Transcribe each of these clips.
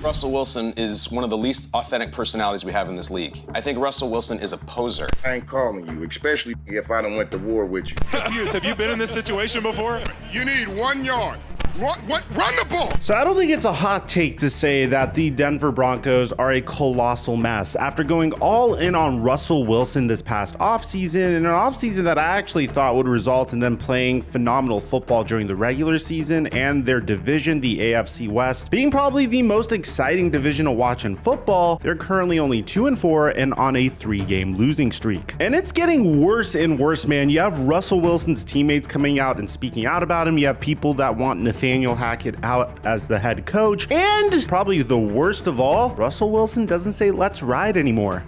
Russell Wilson is one of the least authentic personalities we have in this league. I think Russell Wilson is a poser. I ain't calling you, especially if I done went to war with you. Have you been in this situation before? You need 1 yard. Run the ball! So I don't think it's a hot take to say that the Denver Broncos are a colossal mess after going all in on Russell Wilson this past offseason, in an offseason that I actually thought would result in them playing phenomenal football during the regular season and their division, the AFC West, being probably the most exciting division to watch in football. They're currently only 2-4 and on a 3-game losing streak. And it's getting worse and worse, man. You have Russell Wilson's teammates coming out and speaking out about him. You have people that want Nathaniel Hackett out as the head coach. And probably the worst of all, Russell Wilson doesn't say let's ride anymore.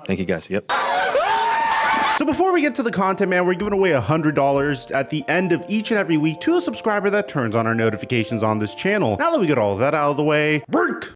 Thank you guys. Yep. So before we get to the content, man, we're giving away $100 at the end of each and every week to a subscriber that turns on our notifications on this channel. Now that we get all of that out of the way, work!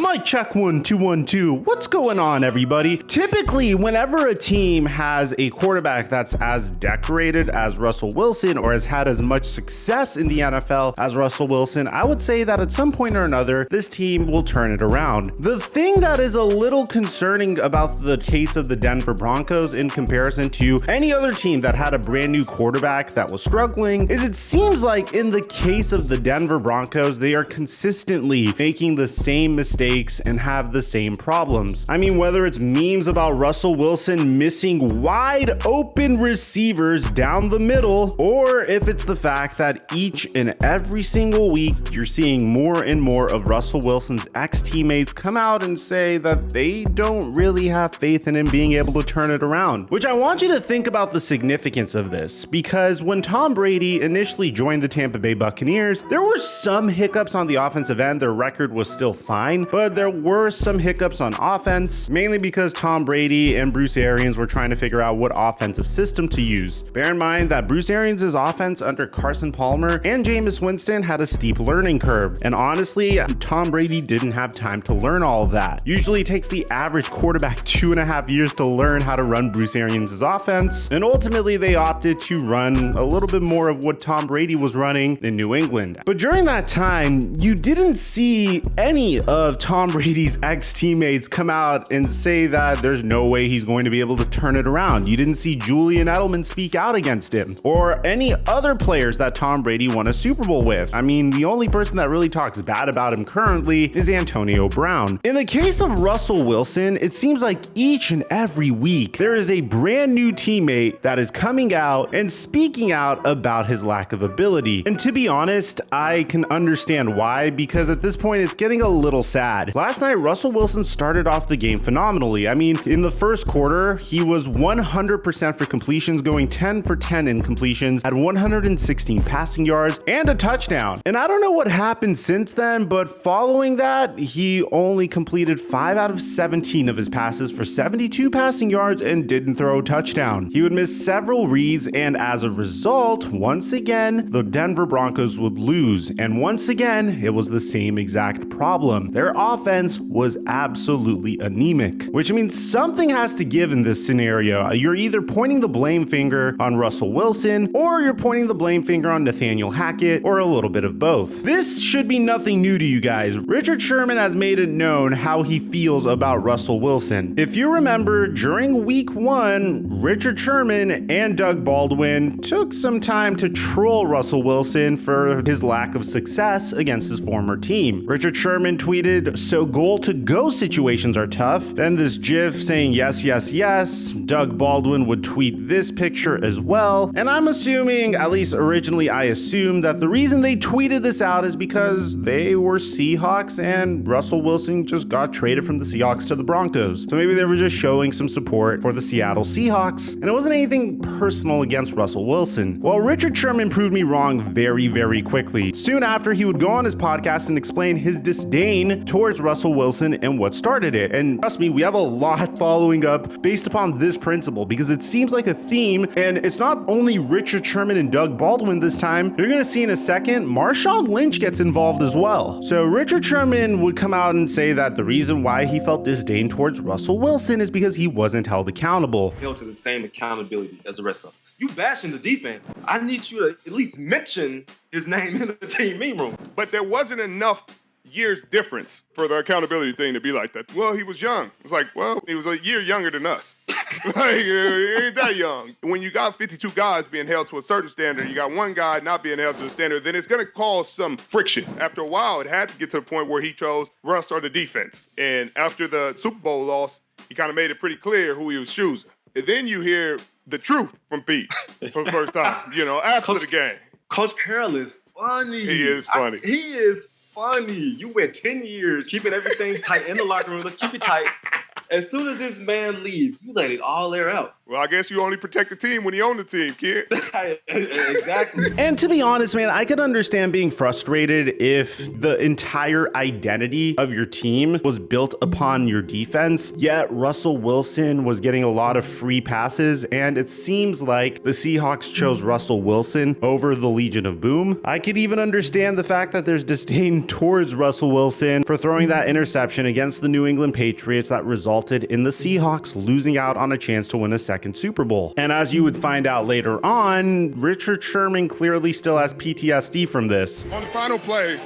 Mic check 1 2 1 2. What's going on, everybody? Typically, whenever a team has a quarterback that's as decorated as Russell Wilson or has had as much success in the NFL as Russell Wilson, I would say that at some point or another, this team will turn it around. The thing that is a little concerning about the case of the Denver Broncos in comparison to any other team that had a brand new quarterback that was struggling is it seems like in the case of the Denver Broncos, they are consistently making the same mistakes and have the same problems. I mean, whether it's memes about Russell Wilson missing wide open receivers down the middle, or if it's the fact that each and every single week you're seeing more and more of Russell Wilson's ex-teammates come out and say that they don't really have faith in him being able to turn it around. Which I want you to think about the significance of this, because when Tom Brady initially joined the Tampa Bay Buccaneers, there were some hiccups on the offensive end. Their record was still fine, but there were some hiccups on offense, mainly because Tom Brady and Bruce Arians were trying to figure out what offensive system to use. Bear in mind that Bruce Arians' offense under Carson Palmer and Jameis Winston had a steep learning curve, and honestly, Tom Brady didn't have time to learn all of that. Usually it takes the average quarterback 2.5 years to learn how to run Bruce Arians' offense, and ultimately they opted to run a little bit more of what Tom Brady was running in New England. But during that time, you didn't see any of Tom Brady's ex-teammates come out and say that there's no way he's going to be able to turn it around. You didn't see Julian Edelman speak out against him or any other players that Tom Brady won a Super Bowl with. I mean, the only person that really talks bad about him currently is Antonio Brown. In the case of Russell Wilson, it seems like each and every week there is a brand new teammate that is coming out and speaking out about his lack of ability. And to be honest, I can understand why, because at this point it's getting a little sad. Last night, Russell Wilson started off the game phenomenally. I mean, in the first quarter, he was 100% for completions, going 10 for 10 in completions, had 116 passing yards and a touchdown. And I don't know what happened since then, but following that, he only completed 5 out of 17 of his passes for 72 passing yards and didn't throw a touchdown. He would miss several reads, and as a result, once again, the Denver Broncos would lose. And once again, it was the same exact problem. Their offense was absolutely anemic, which means something has to give in this scenario. You're either pointing the blame finger on Russell Wilson, or you're pointing the blame finger on Nathaniel Hackett, or a little bit of both. This should be nothing new to you guys. Richard Sherman has made it known how he feels about Russell Wilson. If you remember, during week 1, Richard Sherman and Doug Baldwin took some time to troll Russell Wilson for his lack of success against his former team. Richard Sherman tweeted, "So goal to go situations are tough." Then this gif saying yes, yes, yes. Doug Baldwin would tweet this picture as well. And I'm assuming, at least originally I assumed, that the reason they tweeted this out is because they were Seahawks and Russell Wilson just got traded from the Seahawks to the Broncos. So maybe they were just showing some support for the Seattle Seahawks. And it wasn't anything personal against Russell Wilson. Well, Richard Sherman proved me wrong very, very quickly. Soon after, he would go on his podcast and explain his disdain towards Russell Wilson and what started it. And trust me, we have a lot following up based upon this principle because it seems like a theme, and it's not only Richard Sherman and Doug Baldwin this time. You're gonna see in a second, Marshawn Lynch gets involved as well. So Richard Sherman would come out and say that the reason why he felt disdain towards Russell Wilson is because he wasn't held accountable. Held to the same accountability as the rest of us. You bashing the defense. I need you to at least mention his name in the team meme room. But there wasn't enough years difference for the accountability thing to be like that. Well, he was young. It's like, well, he was a year younger than us. Like, he ain't that young. When you got 52 guys being held to a certain standard, you got one guy not being held to the standard, then it's going to cause some friction. After a while, it had to get to the point where he chose Russ or the defense. And after the Super Bowl loss, he kind of made it pretty clear who he was choosing. And then you hear the truth from Pete for the first time, after the game. Coach Carroll is funny. He is funny. He is funny. You went 10 years keeping everything tight in the locker room. Let's keep it tight. As soon as this man leaves, you let it all air out. Well, I guess you only protect the team when you own the team, kid. Exactly. And to be honest, man, I could understand being frustrated if the entire identity of your team was built upon your defense, yet Russell Wilson was getting a lot of free passes, and it seems like the Seahawks chose Russell Wilson over the Legion of Boom. I could even understand the fact that there's disdain towards Russell Wilson for throwing that interception against the New England Patriots that resulted in the Seahawks losing out on a chance to win a second Super Bowl. And as you would find out later on, Richard Sherman clearly still has PTSD from this. On the final play,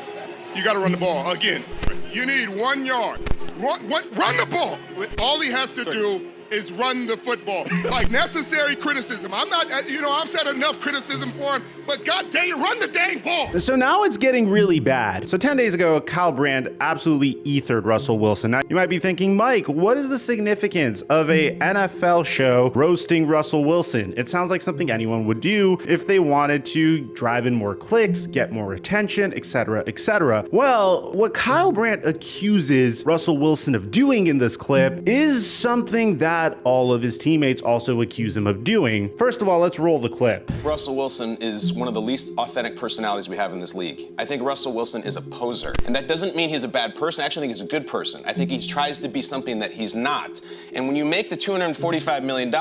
you got to run the ball again. You need 1 yard. Run the ball. All he has to do is run the football. Like necessary criticism. I'm not, I've said enough criticism for him, but God dang it, run the dang ball. So now it's getting really bad. So 10 days ago, Kyle Brandt absolutely ethered Russell Wilson. Now you might be thinking, Mike, what is the significance of a NFL show roasting Russell Wilson? It sounds like something anyone would do if they wanted to drive in more clicks, get more attention, etc., etc. Well, what Kyle Brandt accuses Russell Wilson of doing in this clip is something that all of his teammates also accuse him of doing. First of all, let's roll the clip. Russell Wilson is one of the least authentic personalities we have in this league. I think Russell Wilson is a poser. And that doesn't mean he's a bad person. I actually think he's a good person. I think he tries to be something that he's not. And when you make the $245 million,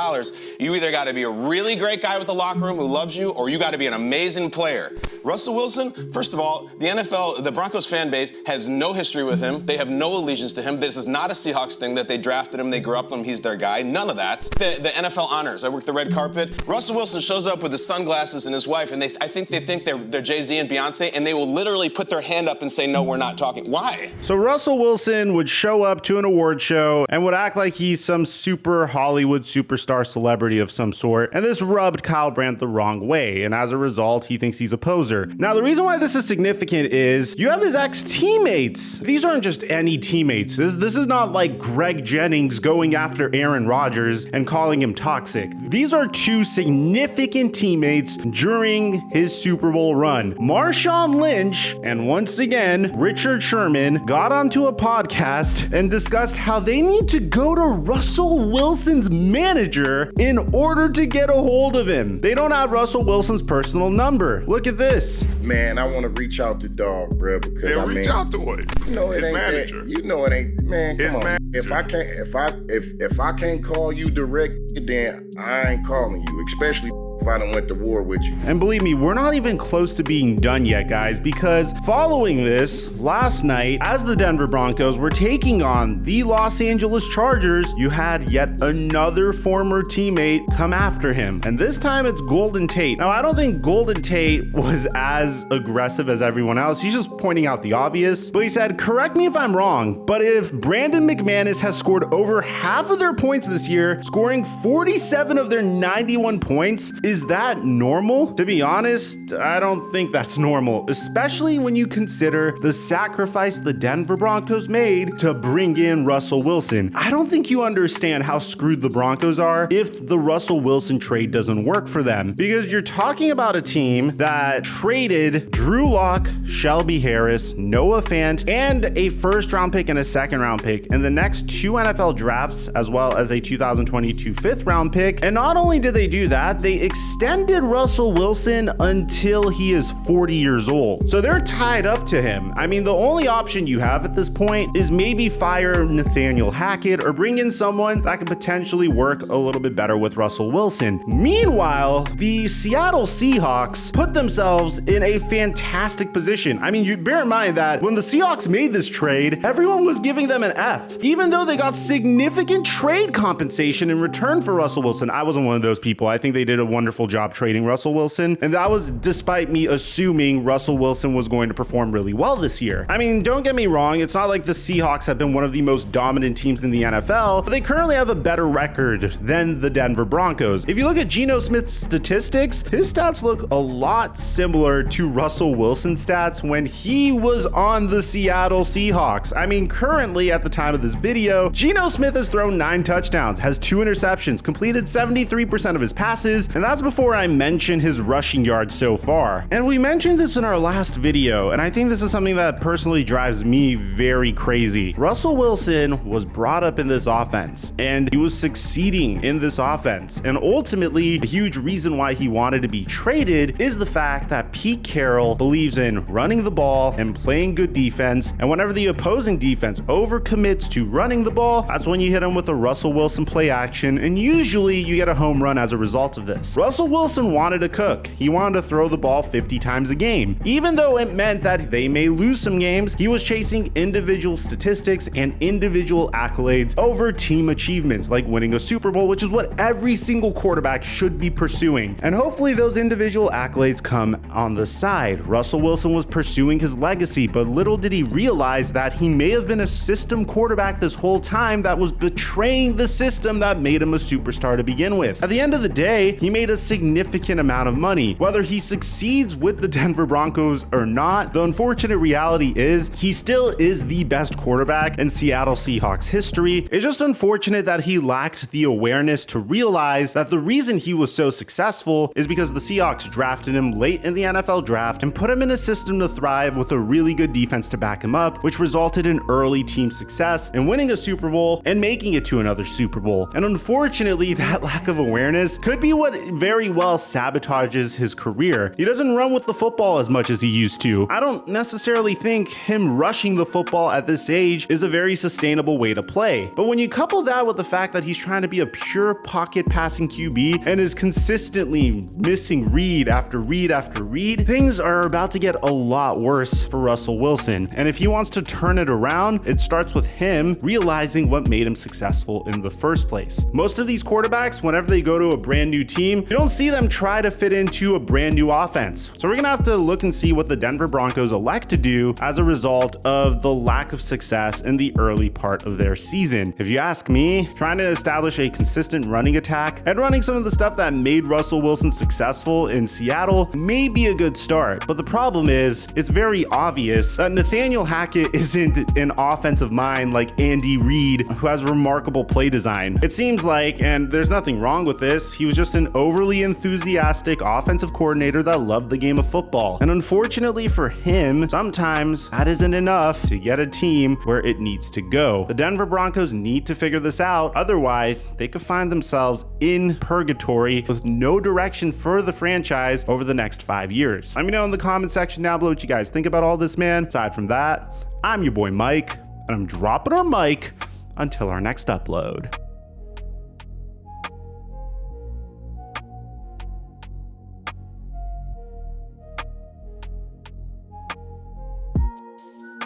you either got to be a really great guy with the locker room who loves you, or you got to be an amazing player. Russell Wilson, first of all, the NFL, the Broncos fan base has no history with him. They have no allegiance to him. This is not a Seahawks thing that they drafted him, they grew up with him, he's their guy. None of that. The NFL honors. I work the red carpet. Russell Wilson shows up with his sunglasses and his wife, and I think they think they're Jay-Z and Beyonce, and they will literally put their hand up and say, no, we're not talking. Why? So Russell Wilson would show up to an award show and would act like he's some super Hollywood superstar celebrity of some sort, and this rubbed Kyle Brandt the wrong way, and as a result, he thinks he's a poser. Now, the reason why this is significant is you have his ex-teammates. These aren't just any teammates. This is not like Greg Jennings going after Aaron Rodgers and calling him toxic. These are two significant teammates during his Super Bowl run. Marshawn Lynch and once again, Richard Sherman got onto a podcast and discussed how they need to go to Russell Wilson's manager in order to get a hold of him. They don't have Russell Wilson's personal number. Look at this. Man, I want to reach out to dog, bro, because reach out to it. It ain't manager. It ain't, man. Come on. If I can't call you direct, then I ain't calling you, especially if I done went to war with you. And believe me, we're not even close to being done yet, guys, because following this, last night, as the Denver Broncos were taking on the Los Angeles Chargers, you had yet another former teammate come after him. And this time it's Golden Tate. Now, I don't think Golden Tate was as aggressive as everyone else. He's just pointing out the obvious. But he said, correct me if I'm wrong, but if Brandon McManus has scored over half of their points this year, scoring 47 of their 91 points, is that normal? To be honest, I don't think that's normal, especially when you consider the sacrifice the Denver Broncos made to bring in Russell Wilson. I don't think you understand how screwed the Broncos are if the Russell Wilson trade doesn't work for them, because you're talking about a team that traded Drew Lock, Shelby Harris, Noah Fant, and a first-round pick and a second-round pick in the next 2 NFL drafts, as well as a 2022 fifth-round pick. And not only did they do that, they extended Russell Wilson until he is 40 years old. So they're tied up to him. I mean, the only option you have at this point is maybe fire Nathaniel Hackett or bring in someone that could potentially work a little bit better with Russell Wilson. Meanwhile, the Seattle Seahawks put themselves in a fantastic position. I mean, you bear in mind that when the Seahawks made this trade, everyone was giving them an F, even though they got significant trade compensation in return for Russell Wilson. I wasn't one of those people. I think they did a wonderful job trading Russell Wilson, and that was despite me assuming Russell Wilson was going to perform really well this year. I mean, don't get me wrong, it's not like the Seahawks have been one of the most dominant teams in the NFL, but they currently have a better record than the Denver Broncos. If you look at Geno Smith's statistics, his stats look a lot similar to Russell Wilson's stats when he was on the Seattle Seahawks. I mean, currently at the time of this video, Geno Smith has thrown 9 touchdowns, has 2 interceptions, completed 73% of his passes, and that's before I mention his rushing yards so far. And we mentioned this in our last video, and I think this is something that personally drives me very crazy. Russell Wilson was brought up in this offense, and he was succeeding in this offense. And ultimately, a huge reason why he wanted to be traded is the fact that Pete Carroll believes in running the ball and playing good defense. And whenever the opposing defense overcommits to running the ball, that's when you hit him with a Russell Wilson play action, and usually you get a home run as a result of this. Russell Wilson wanted to cook. He wanted to throw the ball 50 times a game. Even though it meant that they may lose some games, he was chasing individual statistics and individual accolades over team achievements like winning a Super Bowl, which is what every single quarterback should be pursuing. And hopefully those individual accolades come on the side. Russell Wilson was pursuing his legacy, but little did he realize that he may have been a system quarterback this whole time that was betraying the system that made him a superstar to begin with. At the end of the day, he made a significant amount of money. Whether he succeeds with the Denver Broncos or not, the unfortunate reality is he still is the best quarterback in Seattle Seahawks history. It's just unfortunate that he lacked the awareness to realize that the reason he was so successful is because the Seahawks drafted him late in the NFL draft and put him in a system to thrive with a really good defense to back him up, which resulted in early team success and winning a Super Bowl and making it to another Super Bowl. And unfortunately, that lack of awareness could be what very well sabotages his career. He doesn't run with the football as much as he used to. I don't necessarily think him rushing the football at this age is a very sustainable way to play. But when you couple that with the fact that he's trying to be a pure pocket passing QB and is consistently missing read after read after read, things are about to get a lot worse for Russell Wilson. And if he wants to turn it around, it starts with him realizing what made him successful in the first place. Most of these quarterbacks, whenever they go to a brand new team, you don't see them try to fit into a brand new offense. So we're gonna have to look and see what the Denver Broncos elect to do as a result of the lack of success in the early part of their season. If you ask me, trying to establish a consistent running attack and running some of the stuff that made Russell Wilson successful in Seattle may be a good start. But the problem is, it's very obvious that Nathaniel Hackett isn't an offensive mind like Andy Reid, who has remarkable play design. It seems like, and there's nothing wrong with this, he was just an overly enthusiastic offensive coordinator that loved the game of football. And unfortunately for him, sometimes that isn't enough to get a team where it needs to go. The Denver Broncos need to figure this out, otherwise they could find themselves in purgatory with no direction for the franchise over the next 5 years. Let me know in the comment section down below what you guys think about all this, man. Aside from that, I'm your boy Mike, and I'm dropping our mic until our next upload.